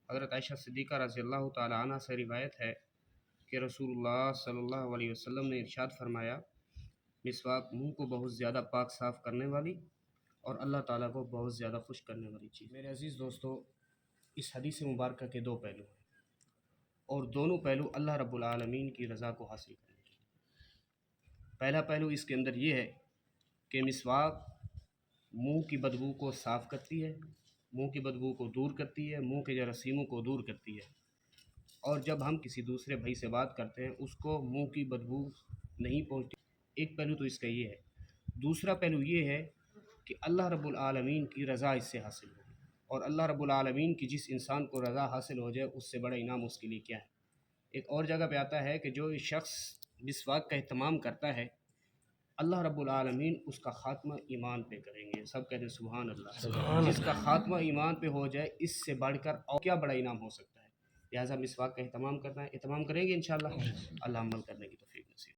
حضرت عائشہ صدیقہ رضی اللہ تعالی عنہ سے روایت ہے کہ رسول اللہ صلی اللہ علیہ وسلم نے ارشاد فرمایا، مسواک منہ کو بہت زیادہ پاک صاف کرنے والی اور اللہ تعالیٰ کو بہت زیادہ خوش کرنے والی چیز۔ میرے عزیز دوستو، اس حدیث مبارکہ کے دو پہلو ہیں، اور دونوں پہلو اللہ رب العالمین کی رضا کو حاصل کرنے کے۔ پہلا پہلو اس کے اندر یہ ہے کہ مسواک منہ کی بدبو کو صاف کرتی ہے، منہ کی بدبو کو دور کرتی ہے، منہ کے جراثیموں کو دور کرتی ہے، اور جب ہم کسی دوسرے بھائی سے بات کرتے ہیں اس کو منہ کی بدبو نہیں پہنچتی۔ ایک پہلو تو اس کا یہ ہے۔ دوسرا پہلو یہ ہے کہ اللہ رب العالمین کی رضا اس سے حاصل ہوگی، اور اللہ رب العالمین کی جس انسان کو رضا حاصل ہو جائے اس سے بڑا انعام اس کے لیے کیا ہے۔ ایک اور جگہ پہ آتا ہے کہ جو شخص مسواک کا اہتمام کرتا ہے اللہ رب العالمین اس کا خاتمہ ایمان پہ کریں گے۔ سب کہتے ہیں سبحان اللہ۔ جس کا خاتمہ ایمان پہ ہو جائے اس سے بڑھ کر اور کیا بڑا انعام ہو سکتا ہے۔ لہٰذا مسواک کا اہتمام کرنا ہے، اہتمام کریں گے انشاءاللہ۔ اللہ عمل کرنے کی